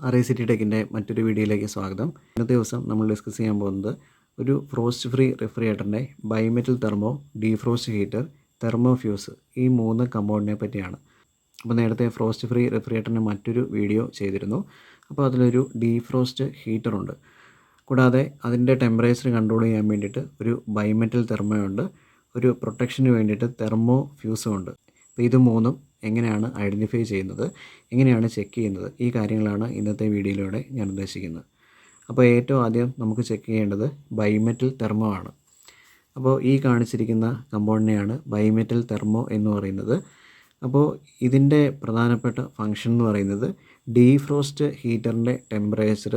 RICT ടെക്കിൻ്റെ മറ്റൊരു വീഡിയോയിലേക്ക് സ്വാഗതം. ഇന്നത്തെ ദിവസം നമ്മൾ ഡിസ്കസ് ചെയ്യാൻ പോകുന്നത് ഒരു ഫ്രോസ്റ്റ് ഫ്രീ റെഫ്രിജറേറ്ററിൻ്റെ bimetal thermo, defrost heater, thermo fuse ഈ 3 കമ്പോണൻറ്റിനെ പറ്റിയാണ്. അപ്പോൾ നേരത്തെ ഫ്രോസ്റ്റ് ഫ്രീ റെഫ്രിജറേറ്ററിൻ്റെ മറ്റൊരു വീഡിയോ ചെയ്തിരുന്നു. അപ്പോൾ അതിലൊരു ഡീഫ്രോസ്റ്റ് ഹീറ്ററുണ്ട്. കൂടാതെ അതിൻ്റെ ടെമ്പറേച്ചർ കൺട്രോൾ ചെയ്യാൻ വേണ്ടിയിട്ട് ഒരു ബൈമെറ്റൽ തെർമോ ഉണ്ട്, ഒരു പ്രൊട്ടക്ഷന് വേണ്ടിയിട്ട് തെർമോ ഫ്യൂസും ഉണ്ട്. അപ്പോൾ ഇത് മൂന്നും എങ്ങനെയാണ് ഐഡൻറ്റിഫൈ ചെയ്യുന്നത്, എങ്ങനെയാണ് ചെക്ക് ചെയ്യുന്നത്, ഈ കാര്യങ്ങളാണ് ഇന്നത്തെ വീഡിയോയിലൂടെ ഞാൻ ഉദ്ദേശിക്കുന്നത്. അപ്പോൾ ഏറ്റവും ആദ്യം നമുക്ക് ചെക്ക് ചെയ്യേണ്ടത് ബൈമെറ്റൽ തെർമോ ആണ്. അപ്പോൾ ഈ കാണിച്ചിരിക്കുന്ന കമ്പോണൻ്റിനെയാണ് ബൈമെറ്റൽ തെർമോ എന്ന് പറയുന്നത്. അപ്പോൾ ഇതിൻ്റെ പ്രധാനപ്പെട്ട ഫങ്ഷൻ എന്ന് പറയുന്നത് ഡീഫ്രോസ്റ്റ് ഹീറ്ററിൻ്റെ ടെമ്പറേച്ചർ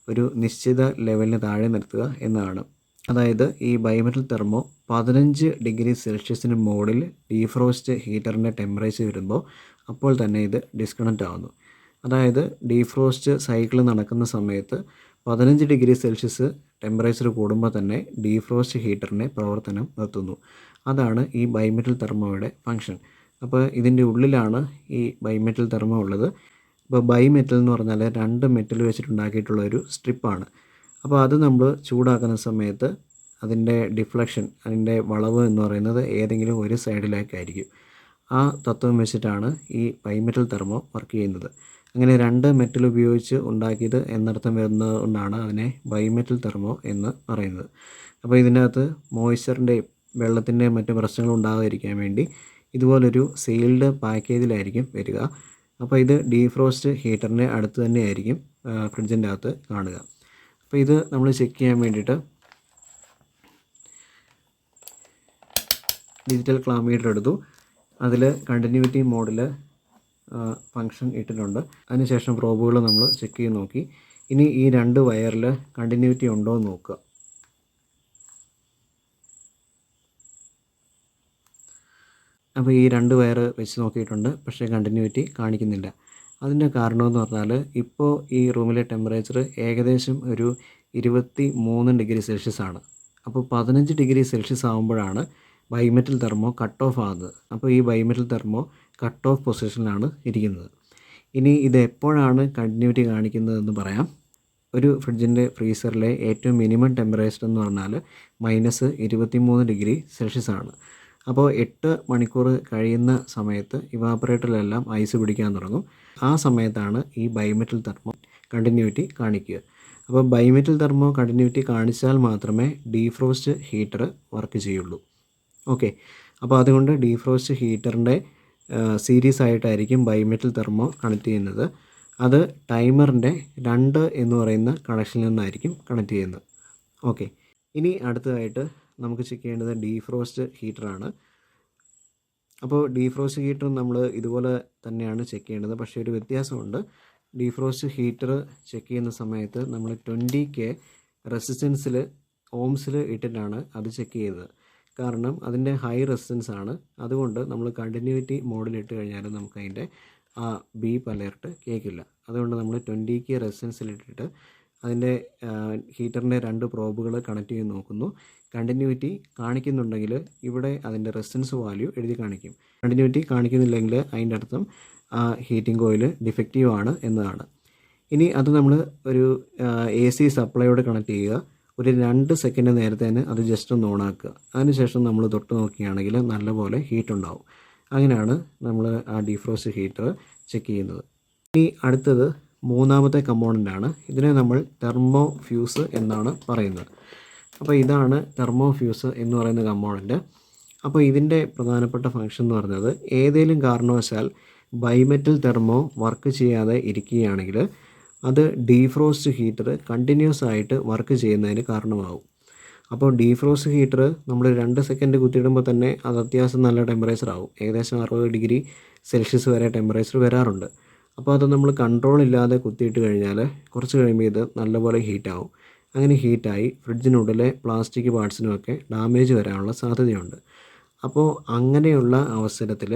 ഒരു നിശ്ചിത ലെവലിന് താഴെ നിർത്തുക എന്നതാണ്. അതായത് ഈ ബൈമെറ്റൽ തെർമോ 15 ഡിഗ്രി സെൽഷ്യസിന് മുകളിൽ ഡീഫ്രോസ്റ്റ് ഹീറ്ററിൻ്റെ ടെമ്പറേച്ചർ വരുമ്പോൾ അപ്പോൾ തന്നെ ഇത് ഡിസ്കണക്റ്റ് ആവുന്നു. അതായത് ഡീഫ്രോസ്റ്റ് സൈക്കിൾ നടക്കുന്ന സമയത്ത് 15 ഡിഗ്രി സെൽഷ്യസ് ടെമ്പറേച്ചർ കൂടുമ്പോൾ തന്നെ ഡീഫ്രോസ്റ്റ് ഹീറ്ററിൻ്റെ പ്രവർത്തനം നിർത്തുന്നു. അതാണ് ഈ ബൈമെറ്റൽ തെർമോയുടെ ഫങ്ഷൻ. അപ്പോൾ ഇതിൻ്റെ ഉള്ളിലാണ് ഈ ബൈമെറ്റൽ തെർമോ ഉള്ളത്. ഇപ്പോൾ ബൈമെറ്റൽ എന്ന് പറഞ്ഞാൽ 2 മെറ്റൽ വെച്ചിട്ടുണ്ടാക്കിയിട്ടുള്ള ഒരു സ്ട്രിപ്പാണ്. അപ്പോൾ അത് നമ്മൾ ചൂടാക്കുന്ന സമയത്ത് അതിൻ്റെ ഡിഫ്ലക്ഷൻ, അതിൻ്റെ വളവ് എന്ന് പറയുന്നത് ഏതെങ്കിലും ഒരു സൈഡിലേക്കായിരിക്കും. ആ തത്വം വെച്ചിട്ടാണ് ഈ ബൈമെറ്റൽ തെർമോ വർക്ക് ചെയ്യുന്നത്. അങ്ങനെ 2 മെറ്റൽ ഉപയോഗിച്ച് ഉണ്ടാക്കിയത് എന്നർത്ഥം വരുന്നത് കൊണ്ടാണ് അതിനെ ബൈമെറ്റൽ തെർമോ എന്ന് പറയുന്നത്. അപ്പോൾ ഇതിനകത്ത് മോയ്സ്ചറിൻ്റെയും വെള്ളത്തിൻ്റെയും മറ്റു പ്രശ്നങ്ങൾ ഉണ്ടാകാതിരിക്കാൻ വേണ്ടി ഇതുപോലൊരു സീൽഡ് പാക്കേജിലായിരിക്കും വരിക. അപ്പോൾ ഇത് ഡീഫ്രോസ്റ്റ് ഹീറ്ററിൻ്റെ അടുത്ത് തന്നെയായിരിക്കും ഫ്രിഡ്ജിൻ്റെ അകത്ത് കാണുക. അപ്പോൾ ഇത് നമ്മൾ ചെക്ക് ചെയ്യാൻ വേണ്ടിയിട്ട് ഡിജിറ്റൽ ക്ലാമീറ്റർ എടുത്തു. അതിൽ കണ്ടിന്യൂറ്റി മോഡിൽ ഫങ്ഷൻ ഇട്ടിട്ടുണ്ട്. അതിനുശേഷം പ്രോബുകൾ നമ്മൾ ചെക്ക് ചെയ്ത് നോക്കി. ഇനി ഈ 2 വയറിൽ കണ്ടിന്യൂറ്റി ഉണ്ടോ എന്ന് നോക്കുക. അപ്പോൾ ഈ 2 വയർ വെച്ച് നോക്കിയിട്ടുണ്ട്, പക്ഷേ കണ്ടിന്യൂറ്റി കാണിക്കുന്നില്ല. അതിൻ്റെ കാരണമെന്ന് പറഞ്ഞാൽ ഇപ്പോൾ ഈ റൂമിലെ ടെമ്പറേച്ചർ ഏകദേശം ഒരു 23 ഡിഗ്രി സെൽഷ്യസ് ആണ്. അപ്പോൾ 15 ഡിഗ്രി സെൽഷ്യസ് ആകുമ്പോഴാണ് ബൈമെറ്റൽ തെർമോ കട്ട് ഓഫ് ആകുന്നത്. അപ്പോൾ ഈ ബൈമെറ്റൽ തെർമോ കട്ട് ഓഫ് പൊസിഷനിലാണ് ഇരിക്കുന്നത്. ഇനി ഇത് എപ്പോഴാണ് കണ്ടിന്യൂറ്റി കാണിക്കുന്നതെന്ന് പറയാം. ഒരു ഫ്രിഡ്ജിൻ്റെ ഫ്രീസറിലെ ഏറ്റവും മിനിമം ടെമ്പറേച്ചർ എന്ന് പറഞ്ഞാൽ -23 ഡിഗ്രി സെൽഷ്യസ് ആണ്. അപ്പോൾ 8 മണിക്കൂർ കഴിയുന്ന സമയത്ത് ഇവാപ്പറേറ്ററിലെല്ലാം ഐസ് പിടിക്കാൻ തുടങ്ങും. ആ സമയത്താണ് ഈ ബൈമെറ്റൽ തെർമോ കണ്ടിന്യൂറ്റി കാണിക്കുക. അപ്പോൾ ബൈമെറ്റൽ തെർമോ കണ്ടിന്യൂറ്റി കാണിച്ചാൽ മാത്രമേ ഡീഫ്രോസ്റ്റ് ഹീറ്റർ വർക്ക് ചെയ്യുള്ളൂ. ഓക്കെ, അപ്പോൾ അതുകൊണ്ട് ഡീഫ്രോസ്റ്റ് ഹീറ്ററിൻ്റെ സീരീസ് ആയിട്ടായിരിക്കും ബൈമെറ്റൽ തെർമോ കണക്ട് ചെയ്യുന്നത്. അത് ടൈമറിൻ്റെ 2 എന്ന് പറയുന്ന കണക്ഷനിൽ നിന്നായിരിക്കും കണക്ട് ചെയ്യുന്നത്. ഓക്കെ, ഇനി അടുത്തതായിട്ട് നമുക്ക് ചെക്ക് ചെയ്യേണ്ടത് ഡീഫ്രോസ്റ്റ് ഹീറ്ററാണ്. അപ്പോൾ ഡീഫ്രോസ്റ്റ് ഹീറ്റർ നമ്മൾ ഇതുപോലെ തന്നെയാണ് ചെക്ക് ചെയ്യേണ്ടത്, പക്ഷേ ഒരു വ്യത്യാസമുണ്ട്. ഡീഫ്രോസ്റ്റ് ഹീറ്റർ ചെക്ക് ചെയ്യുന്ന സമയത്ത് നമ്മൾ 20K റെസിസ്റ്റൻസിൽ ഓംസിൽ ഇട്ടിട്ടാണ് അത് ചെക്ക് ചെയ്തത്. കാരണം അതിൻ്റെ ഹൈ റെസിസ്റ്റൻസ് ആണ്. അതുകൊണ്ട് നമ്മൾ കണ്ടിന്യൂറ്റി മോഡിലിട്ട് കഴിഞ്ഞാൽ നമുക്ക് അതിൻ്റെ ആ ബീപ്പ് അലേർട്ട് കേൾക്കില്ല. അതുകൊണ്ട് നമ്മൾ 20K റെസിസ്റ്റൻസിലിട്ടിട്ട് അതിൻ്റെ ഹീറ്ററിൻ്റെ 2 പ്രോബുകൾ കണക്ട് ചെയ്ത് നോക്കുന്നു. കണ്ടിന്യൂറ്റി കാണിക്കുന്നുണ്ടെങ്കിൽ ഇവിടെ അതിൻ്റെ റെസിസ്റ്റൻസ് വാല്യൂ എഴുതി കാണിക്കും. കണ്ടിന്യൂറ്റി കാണിക്കുന്നില്ലെങ്കിൽ അതിൻ്റെ അർത്ഥം ആ ഹീറ്റിംഗ് കോയിൽ ഡിഫക്റ്റീവ് ആണ് എന്നതാണ്. ഇനി അത് നമ്മൾ ഒരു AC സപ്ലൈയോട് കണക്ട് ചെയ്യുക. ഒരു 2 സെക്കൻഡ് നേരത്തെ തന്നെ അത് ജസ്റ്റ് ഒന്ന് ഓണാക്കുക. അതിനുശേഷം നമ്മൾ തൊട്ട് നോക്കുകയാണെങ്കിൽ നല്ലപോലെ ഹീറ്റ് ഉണ്ടാവും. അങ്ങനെയാണ് നമ്മൾ ആ ഡീഫ്രോസ്റ്റ് ഹീറ്റർ ചെക്ക് ചെയ്യുന്നത്. ഇനി അടുത്തത് 3ാമത്തെ കമ്പോണൻ്റാണ്. ഇതിനെ നമ്മൾ തെർമോ ഫ്യൂസ് എന്നാണ് പറയുന്നത്. അപ്പോൾ ഇതാണ് തെർമോ ഫ്യൂസ് എന്ന് പറയുന്ന കമ്പോണൻ്റ്. അപ്പോൾ ഇതിൻ്റെ പ്രധാനപ്പെട്ട ഫങ്ഷൻ എന്ന് പറയുന്നത് ഏതെങ്കിലും കാരണവശാൽ ബൈമെറ്റൽ തെർമോ വർക്ക് ചെയ്യാതെ ഇരിക്കുകയാണെങ്കിൽ അത് ഡീഫ്രോസ്റ്റ് ഹീറ്റർ കണ്ടിന്യൂസ് ആയിട്ട് വർക്ക് ചെയ്യുന്നതിന് കാരണമാകും. അപ്പോൾ ഡീഫ്രോസ്റ്റ് ഹീറ്റർ നമ്മൾ 2 സെക്കൻഡ് കുത്തിയിടുമ്പോൾ തന്നെ അത് അത്യാവശ്യം നല്ല ടെമ്പറേച്ചർ ആവും. ഏകദേശം 60 ഡിഗ്രി സെൽഷ്യസ് വരെ ടെമ്പറേച്ചർ വരാറുണ്ട്. അപ്പോൾ അത് നമ്മൾ കൺട്രോൾ ഇല്ലാതെ കുത്തിയിട്ട് കഴിഞ്ഞാൽ കുറച്ച് കഴിയുമ്പോൾ ഇത് നല്ലപോലെ ഹീറ്റാവും. അങ്ങനെ ഹീറ്റായി ഫ്രിഡ്ജിനുള്ളിലെ പ്ലാസ്റ്റിക് പാർട്സിനുമൊക്കെ ഡാമേജ് വരാനുള്ള സാധ്യതയുണ്ട്. അപ്പോൾ അങ്ങനെയുള്ള അവസരത്തിൽ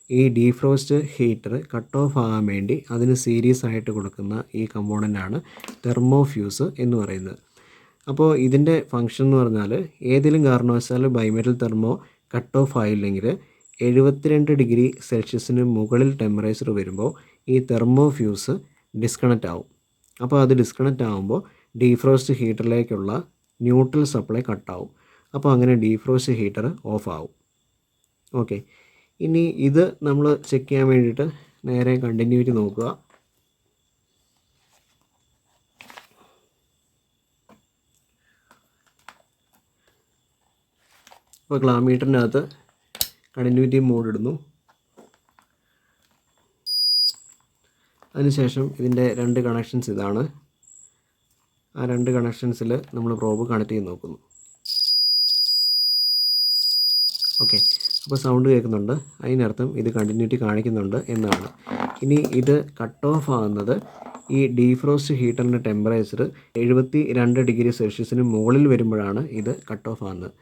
ഈ ഡീഫ്രോസ്റ്റ് ഹീറ്റർ കട്ട് ഓഫ് ആകാൻ വേണ്ടി അതിന് സീരീസ് ആയിട്ട് കൊടുക്കുന്ന ഈ കമ്പോണൻ്റാണ് തെർമോ ഫ്യൂസ് എന്ന് പറയുന്നത്. അപ്പോൾ ഇതിൻ്റെ ഫങ്ഷൻ എന്ന് പറഞ്ഞാൽ ഏതെങ്കിലും കാരണവശാൽ ബൈമെറ്റൽ തെർമോ കട്ട് ഓഫ് ആയില്ലെങ്കിൽ 72 ഡിഗ്രി സെൽഷ്യസിന് മുകളിൽ ടെമ്പറേച്ചർ വരുമ്പോൾ ഈ തെർമോ ഫ്യൂസ് ഡിസ്കണക്റ്റ് ആവും. അപ്പോൾ അത് ഡിസ്കണക്റ്റ് ആകുമ്പോൾ ഡീഫ്രോസ്റ്റ് ഹീറ്ററിലേക്കുള്ള ന്യൂട്രൽ സപ്ലൈ കട്ടാവും. അപ്പോൾ അങ്ങനെ ഡീഫ്രോസ്റ്റ് ഹീറ്റർ ഓഫ് ആവും. ഓക്കെ, ഇനി ഇത് നമ്മൾ ചെക്ക് ചെയ്യാൻ വേണ്ടിയിട്ട് നേരെ കണ്ടിന്യൂറ്റി നോക്കുക. അപ്പോൾ ക്ലാം മീറ്ററിൻ്റെ അകത്ത് കണ്ടിന്യൂറ്റി മോഡ് ഇടുന്നു. അതിനുശേഷം ഇതിൻ്റെ 2 കണക്ഷൻസ് ഇതാണ്. ആ 2 കണക്ഷൻസിൽ നമ്മൾ പ്രോബ് കണക്ട് ചെയ്ത് നോക്കുന്നു. ഓക്കെ, അപ്പോൾ സൗണ്ട് കേൾക്കുന്നുണ്ട്, അതിനർത്ഥം ഇത് കണ്ടിന്യൂറ്റി കാണിക്കുന്നുണ്ട് എന്നാണ്. ഇനി ഇത് കട്ട് ഓഫ് ആകുന്നത് ഈ ഡീഫ്രോസ്റ്റ് ഹീറ്ററിൻ്റെ ടെമ്പറേച്ചർ 72 ഡിഗ്രി സെൽഷ്യസിന് മുകളിൽ വരുമ്പോഴാണ് ഇത് കട്ട് ഓഫ് ആകുന്നത്.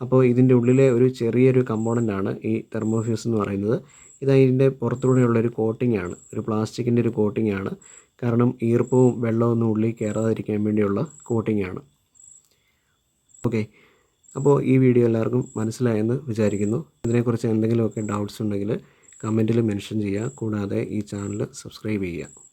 അപ്പോൾ ഇതിൻ്റെ ഉള്ളിലെ ഒരു ചെറിയൊരു കമ്പോണൻ്റാണ് ഈ തെർമോഫ്യൂസ് എന്ന് പറയുന്നത്. ഇത് അതിൻ്റെ പുറത്തൂടെയുള്ളൊരു കോട്ടിംഗ് ആണ്, ഒരു പ്ലാസ്റ്റിക്കിൻ്റെ ഒരു കോട്ടിംഗ് ആണ്. കാരണം ഈർപ്പവും വെള്ളമൊന്നും ഉള്ളിൽ കയറാതിരിക്കാൻ വേണ്ടിയുള്ള കോട്ടിംഗ് ആണ്. ഓക്കെ, അപ്പോൾ ഈ വീഡിയോ എല്ലാവർക്കും മനസ്സിലായെന്ന് വിചാരിക്കുന്നു. ഇതിനെക്കുറിച്ച് എന്തെങ്കിലുമൊക്കെ ഡൗട്ട്സ് ഉണ്ടെങ്കിൽ കമൻറ്റിൽ മെൻഷൻ ചെയ്യുക. കൂടാതെ ഈ ചാനൽ സബ്സ്ക്രൈബ് ചെയ്യുക.